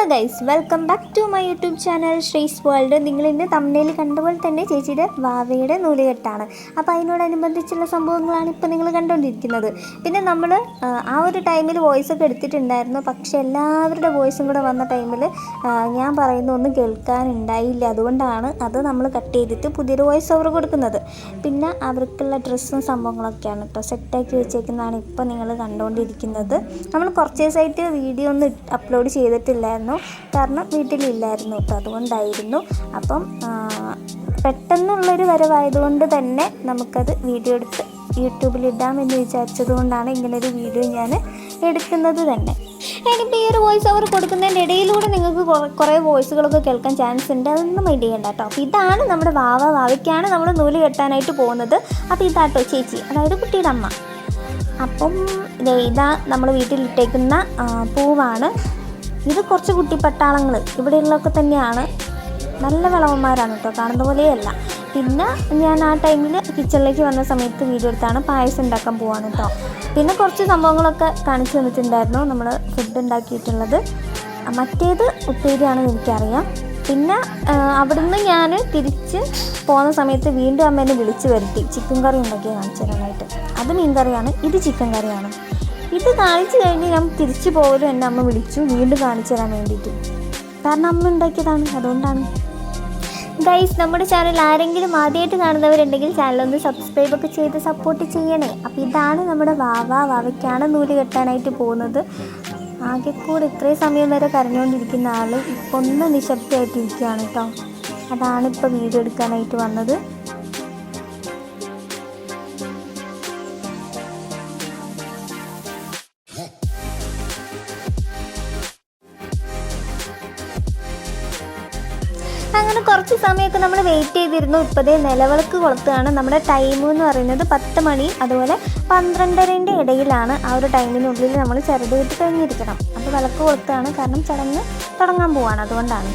Hello guys, welcome back to my YouTube channel Sree's world. നിങ്ങളിന്ന് തമ്മിൽ കണ്ടപോലെ തന്നെ ചേച്ചിയുടെ വാവയുടെ നൂലുകെട്ടാണ്. അപ്പോൾ അതിനോടനുബന്ധിച്ചുള്ള സംഭവങ്ങളാണ് ഇപ്പോൾ നിങ്ങൾ കണ്ടുകൊണ്ടിരിക്കുന്നത്. പിന്നെ നമ്മൾ ആ ഒരു ടൈമിൽ വോയിസൊക്കെ എടുത്തിട്ടുണ്ടായിരുന്നു. പക്ഷേ എല്ലാവരുടെ വോയിസും കൂടെ വന്ന ടൈമിൽ ഞാൻ പറയുന്ന ഒന്നും കേൾക്കാനുണ്ടായില്ല. അതുകൊണ്ടാണ് അത് നമ്മൾ കട്ട് ചെയ്തിട്ട് പുതിയൊരു വോയിസ് ഓവർ കൊടുക്കുന്നത്. പിന്നെ അവർക്കുള്ള ഡ്രസ്സും സംഭവങ്ങളൊക്കെയാണ് കേട്ടോ സെറ്റാക്കി വെച്ചേക്കുന്നതാണ് ഇപ്പോൾ നിങ്ങൾ കണ്ടുകൊണ്ടിരിക്കുന്നത്. നമ്മൾ കുറച്ച് ദിവസമായിട്ട് വീഡിയോ ഒന്നും അപ്ലോഡ് ചെയ്തിട്ടില്ലായിരുന്നു, കാരണം വീട്ടിലില്ലായിരുന്നു കേട്ടോ, അതുകൊണ്ടായിരുന്നു. അപ്പം പെട്ടെന്നുള്ളൊരു വരവായതുകൊണ്ട് തന്നെ നമുക്കത് വീഡിയോ എടുത്ത് യൂട്യൂബിലിടാമെന്ന് വിചാരിച്ചത് കൊണ്ടാണ് ഇങ്ങനൊരു വീഡിയോ ഞാൻ എടുക്കുന്നത് തന്നെ. ഇനിയിപ്പോൾ ഈ ഒരു വോയിസ് ഓവർ കൊടുക്കുന്നതിൻ്റെ ഇടയിലൂടെ നിങ്ങൾക്ക് കുറേ വോയിസുകളൊക്കെ കേൾക്കാൻ ചാൻസ് ഉണ്ട്, അതൊന്നും മൈൻഡ് ചെയ്യണ്ട കേട്ടോ. അപ്പോൾ ഇതാണ് നമ്മുടെ വാവയ്ക്കാണ് നമ്മൾ നൂല് കെട്ടാനായിട്ട് പോകുന്നത്. അപ്പോൾ ഇതാട്ടോ ചേച്ചി, അതായത് കുട്ടിയുടെ അമ്മ. അപ്പം ഇതാ നമ്മൾ വീട്ടിലിട്ടേക്കുന്ന പൂവാണ്. ഇത് കുറച്ച് കുട്ടിപ്പട്ടാളങ്ങൾ ഇവിടെയുള്ളതൊക്കെ തന്നെയാണ്, നല്ല വിളവന്മാരാണ് കേട്ടോ, കാണുന്ന പോലെയല്ല. പിന്നെ ഞാൻ ആ ടൈമിൽ കിച്ചണിലേക്ക് വന്ന സമയത്ത് വീഡിയോ എടുത്താണ് പായസം ഉണ്ടാക്കാൻ പോവാണ് കേട്ടോ. പിന്നെ കുറച്ച് സംഭവങ്ങളൊക്കെ കാണിച്ചു തന്നിട്ടുണ്ടായിരുന്നു നമ്മൾ ഫുഡ് ഉണ്ടാക്കിയിട്ടുള്ളത്. മറ്റേത് ഉപ്പേരിയാണെന്ന് എനിക്കറിയാം. പിന്നെ അവിടുന്ന് ഞാൻ തിരിച്ച് പോകുന്ന സമയത്ത് വീണ്ടും അമ്മേനെ വിളിച്ച് വരുത്തി ചിക്കൻ കറി ഉണ്ടാക്കി കാണിച്ചു തരാനായിട്ട്. അത് മീൻ കറിയാണ്, ഇത് ചിക്കൻ കറിയാണ്. ഇത് കാണിച്ചു കഴിഞ്ഞ് ഞാൻ തിരിച്ചു പോലും എൻ്റെ അമ്മ വിളിച്ചു വീണ്ടും കാണിച്ചു തരാൻ വേണ്ടിയിട്ട്, കാരണം അമ്മ ഉണ്ടാക്കിയതാണ്, അതുകൊണ്ടാണ്. ഗൈസ്, നമ്മുടെ ചാനൽ ആരെങ്കിലും ആദ്യമായിട്ട് കാണുന്നവരുണ്ടെങ്കിൽ ചാനലൊന്ന് സബ്സ്ക്രൈബൊക്കെ ചെയ്ത് സപ്പോർട്ട് ചെയ്യണേ. അപ്പോൾ ഇതാണ് നമ്മുടെ വാവയ്ക്കാണ് നൂല് കെട്ടാനായിട്ട് പോകുന്നത്. ആകെ കൂടെ ഇത്രയും സമയം വരെ കരഞ്ഞുകൊണ്ടിരിക്കുന്ന ആൾ ഇപ്പോൾ ഒന്ന് നിശബ്ദമായിട്ടിരിക്കുകയാണ് കേട്ടോ. അതാണിപ്പോൾ വീഡിയോ എടുക്കാനായിട്ട് വന്നത്. അങ്ങനെ കുറച്ച് സമയമൊക്കെ നമ്മൾ വെയിറ്റ് ചെയ്തിരുന്നു. ഇപ്പോഴേ നിലവിളക്ക് കൊളുത്തുകയാണ്. നമ്മുടെ ടൈം എന്ന് പറയുന്നത് 10 മണി അതുപോലെ 12:30 ഇടയിലാണ്. ആ ഒരു ടൈമിനുള്ളിൽ നമ്മൾ ചരട് കെട്ടി കഴിഞ്ഞിരിക്കണം. അപ്പോൾ വിളക്ക് കൊളുത്തുകയാണ്, കാരണം ചടങ്ങ് തുടങ്ങാൻ പോവാണ്, അതുകൊണ്ടാണ്.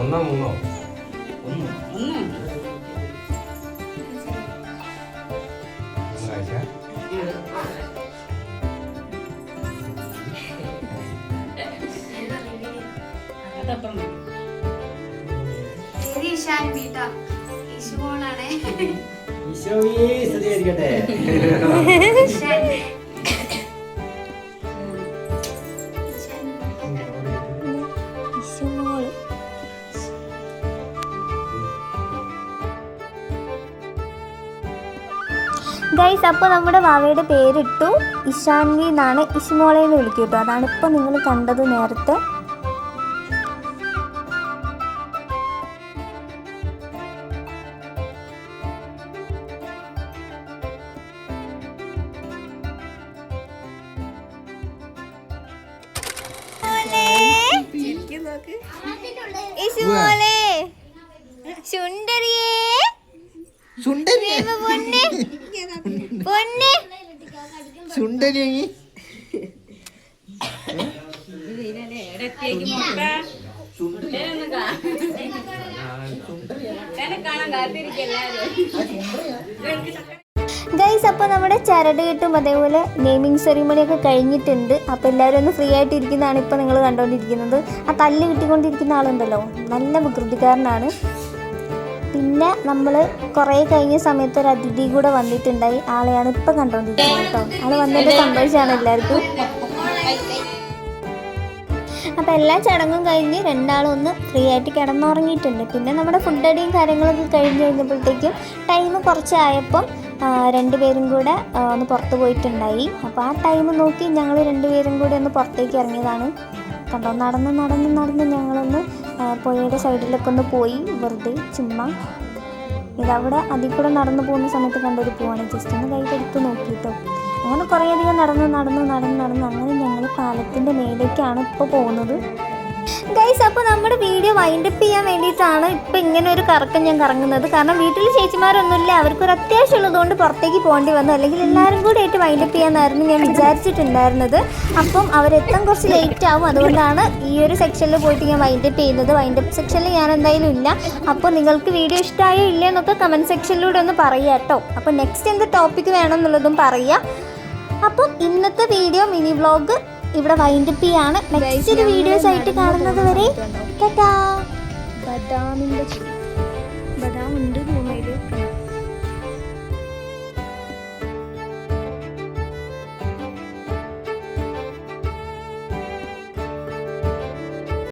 ഒന്നോ മൂന്നോ ഈശോയെ സ്തുതിയായിരിക്കട്ടെ. ഗൈസ്, അപ്പോൾ നമ്മുടെ വാവയുടെ പേരിട്ടു ഇഷാൻവി എന്നാണ്. ഇഷ്മോളേന്ന് വിളിക്കും കേട്ടോ. അതാണ് ഇപ്പോൾ നിങ്ങൾ കണ്ടത് നേരത്തെ. ഇഷ്മോളേ, സുന്ദരിയേ, പൊന്നെ പൊന്നെ സുന്ദരി ഗൈസ്, അപ്പോൾ നമ്മുടെ ചരട് കെട്ടും അതേപോലെ നെയിമിങ് സെറിമണിയൊക്കെ കഴിഞ്ഞിട്ടുണ്ട്. അപ്പോൾ എല്ലാവരും ഒന്ന് ഫ്രീ ആയിട്ടിരിക്കുന്നതാണ് ഇപ്പോൾ നിങ്ങൾ കണ്ടുകൊണ്ടിരിക്കുന്നത്. ആ തല്ല് കിട്ടിക്കൊണ്ടിരിക്കുന്ന ആളുണ്ടല്ലോ, നല്ല വികൃതിക്കാരനാണ്. പിന്നെ നമ്മൾ കുറേ കഴിഞ്ഞ സമയത്ത് ഒരു അതിഥി കൂടെ വന്നിട്ടുണ്ടായി. ആളെയാണ് ഇപ്പം കണ്ടുകൊണ്ടിരിക്കുന്നത് കേട്ടോ. ആൾ വന്നതിൻ്റെ സന്തോഷമാണ് എല്ലാവർക്കും. അപ്പോൾ എല്ലാ ചടങ്ങും കഴിഞ്ഞ് രണ്ടാളും ഒന്ന് ഫ്രീ ആയിട്ട് കിടന്നുറങ്ങിയിട്ടുണ്ട്. പിന്നെ നമ്മുടെ ഫുഡ് അടിയും കാര്യങ്ങളൊക്കെ കഴിഞ്ഞ് കഴിഞ്ഞപ്പോഴത്തേക്കും ടൈം കുറച്ചായപ്പം രണ്ടുപേരും കൂടെ ഒന്ന് പുറത്ത് പോയിട്ടുണ്ടായി. അപ്പോൾ ആ ടൈം നോക്കി ഞങ്ങൾ രണ്ടുപേരും കൂടെ ഒന്ന് പുറത്തേക്ക് ഇറങ്ങിയതാണ് കണ്ടോ. നടന്ന് ഞങ്ങളൊന്ന് പുഴയുടെ സൈഡിലൊക്കെ ഒന്ന് പോയി വെറുതെ ചുമ്മാ. ഇതവിടെ അതിൽ കൂടെ നടന്നു പോകുന്ന സമയത്ത് കണ്ടൊരു പോവാണ്. ജസ്റ്റ് ഒന്ന് കൈ എടുത്ത് നോക്കിയിട്ടോ. അങ്ങനെ കുറേയധികം നടന്ന് അങ്ങനെ ഞങ്ങൾ പാലത്തിൻ്റെ മേലേക്കാണ് ഇപ്പോൾ പോകുന്നത്. ഗൈസ്, അപ്പോൾ നമ്മുടെ വീഡിയോ വൈൻഡപ്പ് ചെയ്യാൻ വേണ്ടിയിട്ടാണ് ഇപ്പോൾ ഇങ്ങനെ ഒരു കറക്കം ഞാൻ കറങ്ങുന്നത്. കാരണം വീട്ടിൽ ചേച്ചിമാരൊന്നുമില്ല, അവർക്കൊരു അത്യാവശ്യമുള്ളതുകൊണ്ട് പുറത്തേക്ക് പോകേണ്ടി വന്നു. അല്ലെങ്കിൽ എല്ലാവരും കൂടി ആയിട്ട് വൈൻഡപ്പ് ചെയ്യാമെന്നായിരുന്നു ഞാൻ വിചാരിച്ചിട്ടുണ്ടായിരുന്നത്. അപ്പം അവരെത്താൻ കുറച്ച് ലേറ്റ് ആവും. അതുകൊണ്ടാണ് ഈ ഒരു സെക്ഷനിൽ പോയിട്ട് ഞാൻ വൈൻഡപ്പ് ചെയ്യുന്നത്. വൈൻഡപ്പ് സെക്ഷനിൽ ഞാൻ എന്തായാലും ഇല്ല. അപ്പോൾ നിങ്ങൾക്ക് വീഡിയോ ഇഷ്ടമായോ ഇല്ല എന്നൊക്കെ കമൻറ്റ് സെക്ഷനിലൂടെ ഒന്ന് പറയുക കേട്ടോ. അപ്പോൾ നെക്സ്റ്റ് എന്ത് ടോപ്പിക്ക് വേണമെന്നുള്ളതും പറയുക. അപ്പം ഇന്നത്തെ വീഡിയോ മിനി വ്ളോഗ് ഇവിടെ വൈൻഡപ്പ് ചെയ്യാണ്. നെക്സ്റ്റ് വീഡിയോസ് ആയിട്ട് കാണുന്നത് വരെ ടാറ്റാ. ബദാമിൻ്റെ